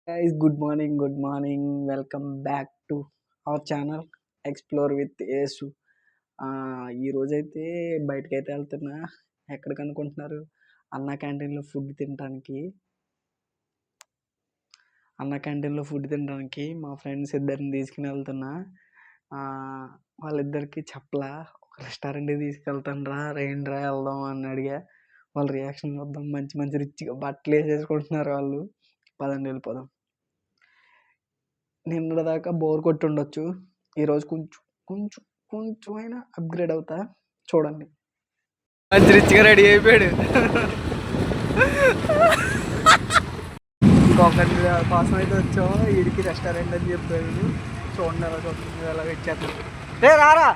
Guys, good morning. Welcome back to our channel explore with Yesu. ఈ రోజైతే బయటకైతే వెళ్తున్నా. ఎక్కడికి అనుకుంటున్నారు? అన్న క్యాంటీన్లో ఫుడ్ తినడానికి మా ఫ్రెండ్స్ ఇద్దరిని తీసుకుని వెళ్తున్నా. వాళ్ళిద్దరికి చెప్పలా, ఒక రెస్టారెంట్కి తీసుకెళ్తాను రా, రేండ్రా వెళ్దాం అని అడిగా. వాళ్ళ రియాక్షన్ చూద్దాం. మంచి మంచి రిచ్గా బట్టలు వేసేసుకుంటున్నారు వాళ్ళు. పదండి వెళ్ళిపోదాం. నిన్నటిదాకా బోర్ కొట్టి ఉండొచ్చు, ఈరోజు కొంచెం కొంచెం కొంచెం అయినా అప్గ్రేడ్ అవుతా. చూడండి. మంచి రిచ్గా రెడీ అయిపోయాడు. ఇంకొకటి కోసం అయితే వచ్చాము. వీడికి రెస్టారెంట్ అని చెప్పాడు. చూడండి ఎలా చూడండి, ఎలా వచ్చేస్తాం. రే రారా,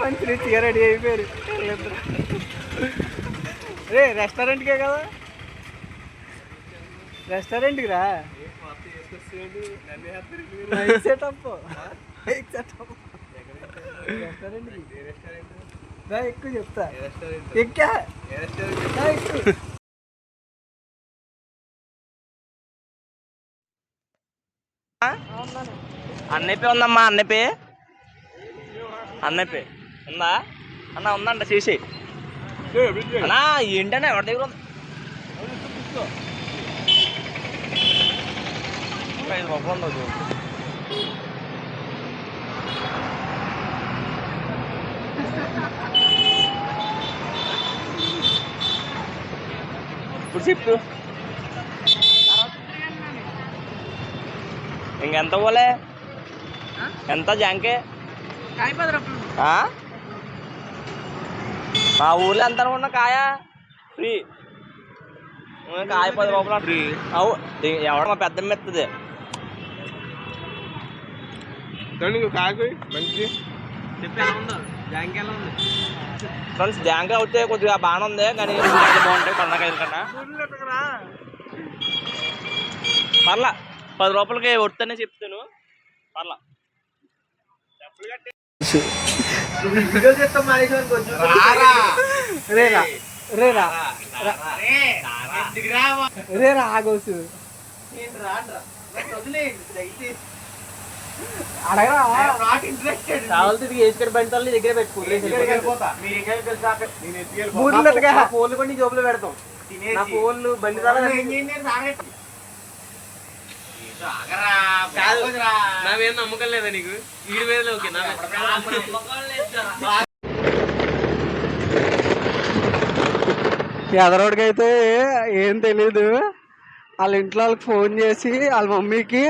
మంచి రిచ్గా రెడీ అయిపోయారు. రే రెస్టారెంట్కే కదా, రెస్టారెంట్కి రా. సెటప్ రెస్టారెంట్కి రా, ఎక్కువ చెప్తా. ఎక్కా అన్నపే ఉందమ్మా, అన్నపే ఉందా అన్న? ఉందంట చేసి అన్నా. ఏంటన్నా ఎవరి దగ్గర ఉంది? 5 రూపాయలు ఉండదు. ఇప్పుడు చెప్పు, ఇంకెంత పోలే? ఎంత జాంకే? మా ఊర్లో ఎంత అనుకున్నా కాయ ఫ్రీ. కాయ 10 రూపాయలు ఫ్రీ. అవు ఎవడ మా పెద్ద మెత్తది ఫ్రెండ్స్. జాంకాయ అయితే కొద్దిగా బాగానే ఉంది, కానీ బాగుంటాయి పండకాయల కన్నా. పర్లా 10 రూపాయలకి వద్దనే చెప్తాను. పర్లా ఆగోసు అడగరా. వేసుకొని బండి తల్లి దగ్గర ఫోన్లు కొన్ని జోబులో పెడతాం. నా ఫోన్లు బండి నావేం నమ్మకం లేదా నీకు? వీడి మీద ఓకే. ఎదరోడికి అయితే ఏం తెలీదు. వాళ్ళ ఇంట్లో వాళ్ళకి ఫోన్ చేసి వాళ్ళ మమ్మీకి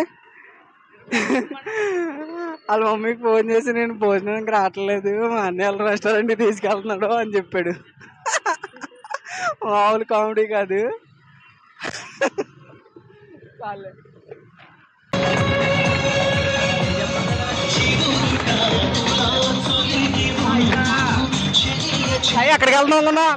నేను భోజనానికి రావట్లేదు, మా అన్నయ్య వాళ్ళ రెస్టారెంట్కి తీసుకెళ్తున్నాడు అని చెప్పాడు. మామూలు కామెడీ కాదు. అయ్యి అక్కడికి వెళ్తున్నాం అన్నా.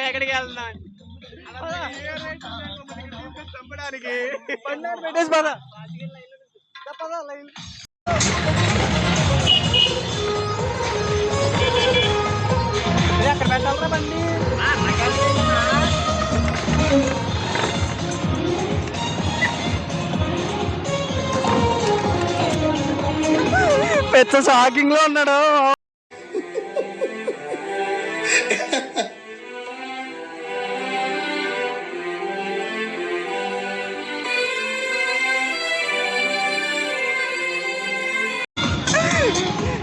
ఎక్కడికి వెళ్తున్నావు? చంపడానికి పెట్టేసి పద. అక్కడ పెట్టాలరా బండి. పెద్ద షాకింగ్ లో ఉన్నాడు.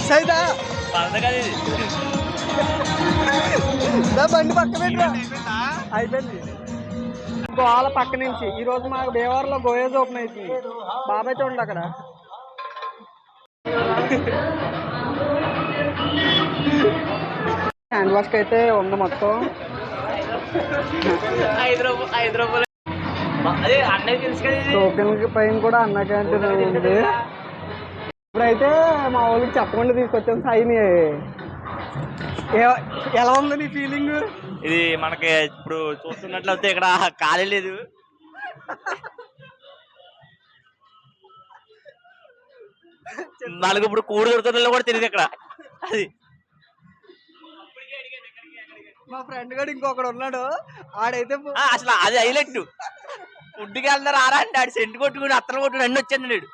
సైదా బండి పక్క పెట్టా. అయిపోయింది. గోవాల పక్క నుంచి ఈరోజు మాకు భీమవరంలో గోయేజ్ ఓపెన్ అవుతుంది. బాబాయ్ చూడండి అక్కడ. హ్యాండ్ వాష్కి అయితే ఉంది మొత్తం 5 రూపాయలు. టోకెన్ పైన కూడా అన్న క్యాంటీన్ ఉంది. ఇప్పుడైతే మా వాళ్ళకి చెప్పకుండా తీసుకొచ్చాం. సైని ఎలా ఉంది నీ ఫీలింగ్? ఇది మనకి ఇప్పుడు చూస్తున్నట్లయితే ఇక్కడ ఖాళీ లేదు. మనకి ఇప్పుడు కూడు దొరుకుతుందో కూడా తెలియదు ఇక్కడ. అది మా ఫ్రెండ్ గారు ఇంకొకడు ఉన్నాడు, ఆడైతే అసలు అది హైలైట్. ఫుడ్కి వెళ్తారు ఆరా అంటే ఆడు సెంటు కొట్టుకుని అత్తలు కొట్టుకుని అన్ని వచ్చాను నేడు.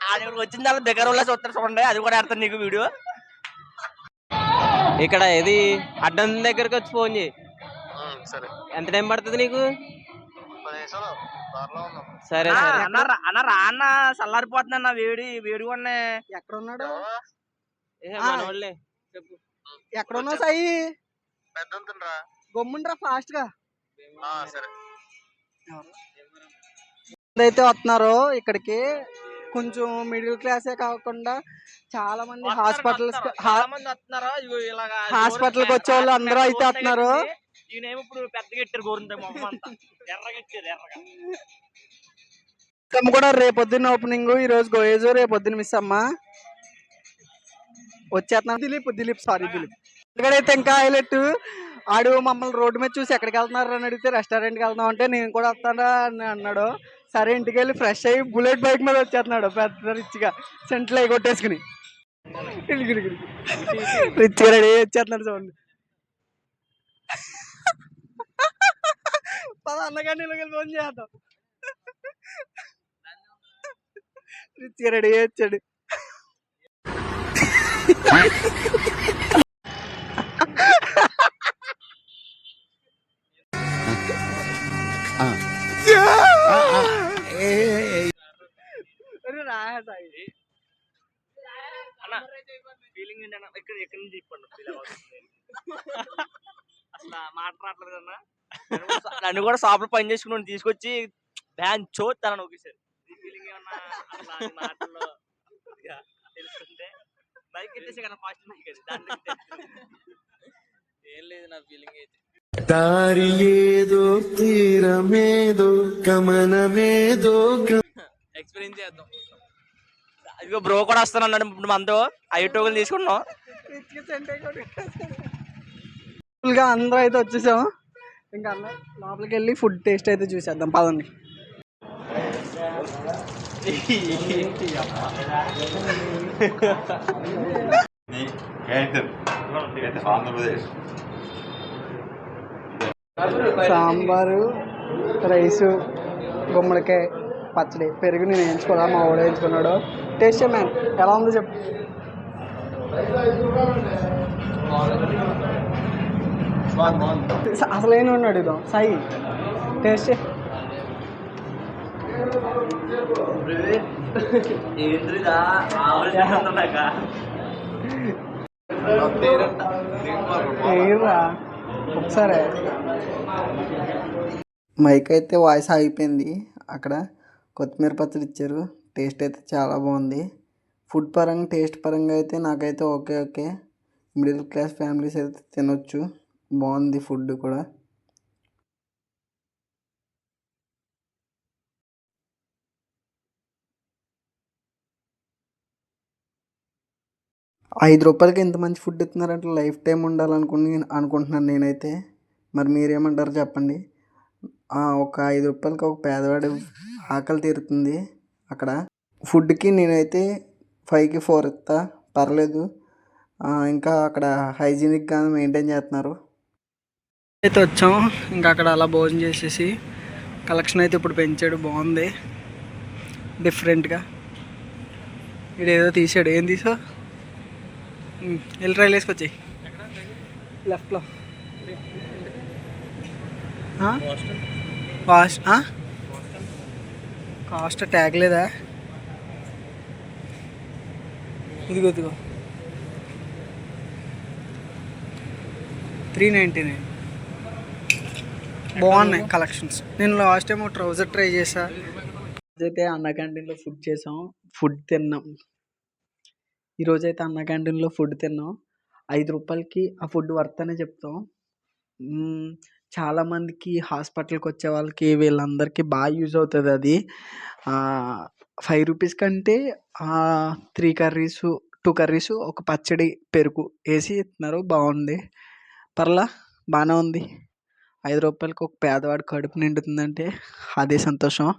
ఆడికి వచ్చిన తర్వాత దగ్గర వల్ల చూస్తారు చూడండి, అది కూడా ఆడతాను నీకు వీడియో. ఇక్కడ ఏది అడ్డం దగ్గరకు వచ్చి ఫోన్ చేయి. ఎంత టైం పడుతుంది నీకు? సరే సరే అన్న రా అన్న, చల్లారిపోతున్నా వేడి వేడిగా ఉన్నాయి. ఎక్కడ ఉన్నాడు? మనోళ్ళే చెప్పు. ఎక్కడ ఉన్నావు సాయి? గమ్ముండ్రా ఫాస్ట్ గా. అయితే వస్తున్నారు ఇక్కడికి, కొంచెం మిడిల్ క్లాసే కాకుండా చాలా మంది హాస్పిటల్కి వచ్చే వాళ్ళు అందరూ అయితే వస్తున్నారు. ఇప్పుడు పెద్ద గట్టారు గోరుంటాయి కూడా రేపొద్దున్న ఓపెనింగ్, ఈ రోజు గోయేజు, రేపొద్దున మిస్ అమ్మ వచ్చేస్తున్నాను. దిలీప్ ఇక్కడైతే ఇంకా హైలైట్, ఆడు మమ్మల్ని రోడ్డు మీద చూసి ఎక్కడికి వెళ్తున్నారు అని అడిగితే రెస్టారెంట్కి వెళ్తాం అంటే నేను కూడా వస్తానా అని అన్నాడు. సరే ఇంటికి వెళ్ళి ఫ్రెష్ అయ్యి బుల్లెట్ బైక్ మీద వచ్చేస్తున్నాడు పెద్ద రిచ్గా, సెంట్లు అవి కొట్టేసుకుని రిచ్గా రెడీ వచ్చేస్తున్నాడు. చూడండి అన్నగారిని ఇలాగ ఫోన్ చేద్దాం. రిచ్గా రెడీ వచ్చాడు. ఫీలింగ్ ఏంటన్నా ఇక్కడ ఎక్కడి నుంచి చెప్పండి. అసలు మాట్లాడలేదు కన్నా నన్ను కూడా షాప్ లో పని చేసుకుని తీసుకొచ్చి బ్యాన్ చూస్తాను ఒకేసారి. ఫీలింగ్ ఏమన్నా అసలు మాటల్లో తెలుస్తుంటే బైక్ ఎట్టేసి కదా ఫాస్ట్ బైక్ అది, దాంట్లో ఏం లేదు నా ఫీలింగ్ అయితే. దారి ఏదో తీరమేదో గమనమేదో ఎక్స్పీరియన్స్ చేద్దాం. ఇదిగో బ్రో కూడా వస్తాను అన్నాడు ఇప్పుడు మనతో. 5 టోకులు తీసుకున్నాం. అందరూ అయితే వచ్చేసాం. ఇంకా అన్న లోపలికి వెళ్ళి ఫుడ్ టేస్ట్ అయితే చూసేద్దాం పదండి. సాంబారు, రైసు, గుమ్మడికాయ పచ్చడి, పెరుగు నేను వేయించుకోదా, మా వాడు వేయించుకున్నాడు. టేస్ట్ మ్యాన్ ఎలా ఉందో చెప్పు. అసలు ఏం ఉన్నాడు ఇదో సాయి, టేస్ట్ ఏరా ఒకసారి. మైక్ అయితే వాయిస్ ఆగిపోయింది. అక్కడ కొత్తిమీర పచ్చడి ఇచ్చారు, టేస్ట్ అయితే చాలా బాగుంది. ఫుడ్ పరంగా టేస్ట్ పరంగా అయితే నాకైతే ఓకే. మిడిల్ క్లాస్ ఫ్యామిలీస్ అయితే తినొచ్చు, బాగుంది ఫుడ్ కూడా. ₹5 ఎంత మంచి ఫుడ్ ఇస్తున్నారంటే లైఫ్ టైం అనుకుంటున్నాను నేనైతే. మరి మీరేమంటారు చెప్పండి. ఒక ₹5కి ఒక పేదవాడి ఆకలి తీరుతుంది అక్కడ. ఫుడ్కి నేనైతే 5కి 4 ఇస్తా, పర్లేదు. ఇంకా అక్కడ హైజీనిక్గా మెయింటైన్ చేస్తున్నారు. అయితే వచ్చాం, ఇంకా అక్కడ అలా భోజనం చేసేసి కలెక్షన్ అయితే ఇప్పుడు పెంచాడు, బాగుంది డిఫరెంట్గా. ఇదేదో తీసాడు, ఏం తీసావు? వెళ్ళి రైలు వేసుకొచ్చాయి లెఫ్ట్లో. కాస్ట్ ట్యాగ్ లేదా? ఇదిగో $399. బాగున్నాయి కలెక్షన్స్. నేను లాస్ట్ టైం ట్రౌజర్ ట్రై చేసా. అయితే అన్న క్యాంటీన్లో ఫుడ్ చేసాం, ఫుడ్ తిన్నాం. ఈరోజైతే అన్న క్యాంటీన్లో ఫుడ్ తిన్నాం. ₹5కి ఆ ఫుడ్ వర్త్ అనే చెప్తాం. చాలామందికి హాస్పిటల్కి వచ్చే వాళ్ళకి వీళ్ళందరికీ బాగా యూజ్ అవుతుంది అది. రూ. 5 కంటే 3 కర్రీసు, 2 కర్రీసు, ఒక పచ్చడి, పెరుగు ఏసి ఇస్తున్నారు. బాగుంది. పర్లా బానే ఉంది. రూ. 5కి ఒక పేదవాడి కడుపు నిండుతుందంటే అదే సంతోషం.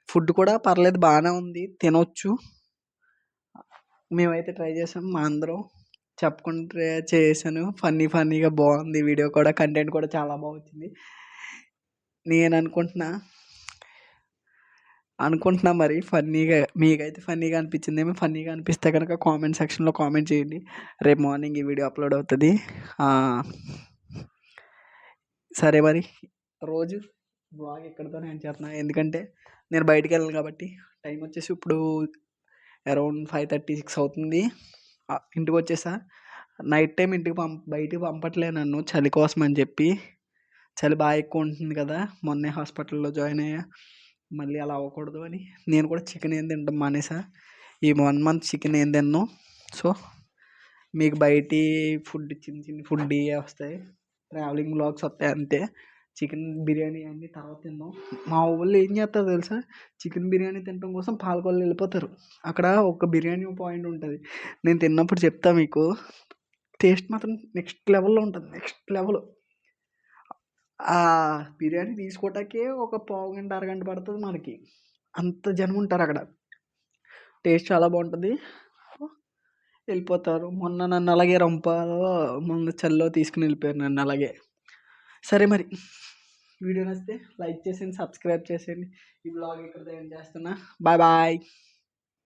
ఫుడ్ కూడా పర్లేదు బానే ఉంది. తినొచ్చు. మేమైతే ట్రై చేసాం. మా అందరం చెప్పుకుంటే చేశాను. ఫన్నీగా బాగుంది. వీడియో కూడా కంటెంట్ కూడా చాలా బాగొచ్చింది. నేను అనుకుంటున్నా మరి ఫన్నీగా మీకైతే ఫన్నీగా అనిపించిందేమో. ఫన్నీగా అనిపిస్తే కనుక కామెంట్ సెక్షన్లో కామెంట్ చేయండి. రేపు మార్నింగ్ ఈ వీడియో అప్లోడ్ అవుతుంది. సరే మరి రోజు బ్లాగ్ ఎక్కడితో నేను చేస్తున్నాను, ఎందుకంటే నేను బయటికి వెళ్ళాను కాబట్టి. టైం వచ్చేసి ఇప్పుడు అరౌండ్ 5:36 అవుతుంది. ఇంటికి వచ్చేసా. నైట్ టైం బయటికి పంపట్లే నన్ను, చలి కోసం అని చెప్పి. చలి బాగా ఎక్కువ ఉంటుంది కదా, మొన్నే హాస్పిటల్లో జాయిన్ అయ్యా. మళ్ళీ అలా అవ్వకూడదు అని నేను కూడా చికెన్ ఏం తినడం మానేసా. ఈ 1 మంత్ చికెన్ ఏం తిన్నాను. సో మీకు బయటి ఫుడ్ చిన్న ఫుడ్ ఇవే వస్తాయి, ట్రావెలింగ్ వ్లాగ్స్ వస్తాయి అంతే. చికెన్ బిర్యానీ అన్నీ తర్వాత తిందాం. మా ఊళ్ళో ఏం చేస్తారో తెలుసా, చికెన్ బిర్యానీ తినడం కోసం పాలకొల్లు వెళ్ళిపోతారు. అక్కడ ఒక బిర్యానీ పాయింట్ ఉంటుంది. నేను తిన్నప్పుడు చెప్తా మీకు. టేస్ట్ మాత్రం నెక్స్ట్ లెవెల్లో ఉంటుంది. Next level. ఆ బిర్యానీ తీసుకోవటానికే ఒక పావుగంట అరగంట పడుతుంది మనకి. అంత జనం ఉంటారు అక్కడ. టేస్ట్ చాలా బాగుంటుంది. వెళ్ళిపోతారు. మొన్న నన్ను అలాగే మొన్న చల్లో తీసుకుని వెళ్ళిపోయారు నన్ను అలాగే. సరే మరి వీడియో నచ్చితే లైక్ చేసేయండి, సబ్స్క్రైబ్ చేసేయండి. ఈ బ్లాగ్ ఇక్కడ ఎండ్ చేస్తున్నా. బాయ్.